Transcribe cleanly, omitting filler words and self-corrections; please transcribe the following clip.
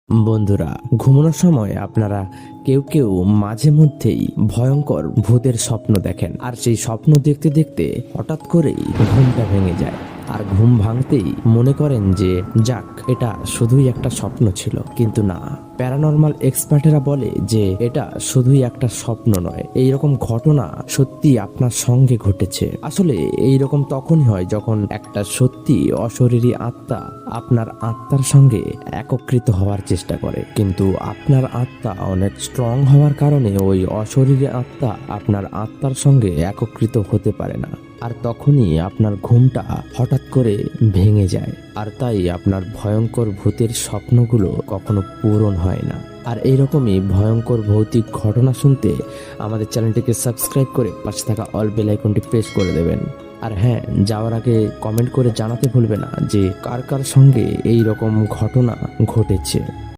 বন্ধুরা, ঘুমানোর সময় আপনারা কেউ কেউ মাঝে মধ্যেই ভয়ঙ্কর ভূতের স্বপ্ন দেখেন, আর সেই স্বপ্ন দেখতে দেখতে হঠাৎ করেই ঘুমটা ভেঙে যায়। আর ঘুম ভাঙতেই মনে করেন যে যাক, এটা শুধুই একটা স্বপ্ন ছিল। কিন্তু না, প্যারানরমাল এক্সপার্টেরা বলে যে এটা শুধুই একটা স্বপ্ন নয়, এইরকম ঘটনা সত্যি আপনার সঙ্গে ঘটেছে। আসলে এইরকম তখনই হয় যখন একটা সত্যি অশরীরী আত্মা আপনার আত্মার সঙ্গে একত্রিত হওয়ার চেষ্টা করে, কিন্তু আপনার আত্মা অনেক স্ট্রং হওয়ার কারণে ওই অশরীরী আত্মা আপনার আত্মার সঙ্গে একত্রিত হতে পারে না। আর তখনই আপনার ঘুমটা হঠাৎ করে ভেঙে যায়, আর তাই আপনার ভয়ঙ্কর ভূতের স্বপ্নগুলো কখনো পূরণ হয় না। আর এইরকমই ভয়ঙ্কর ভৌতিক ঘটনা শুনতে আমাদের চ্যানেলটিকে সাবস্ক্রাইব করে পাশে থাকা অল বেল আইকনটি প্রেস করে দেবেন। আর হ্যাঁ, যাওয়ার আগে কমেন্ট করে জানাতে ভুলবে না যে কার কার সঙ্গে এই রকম ঘটনা ঘটেছে।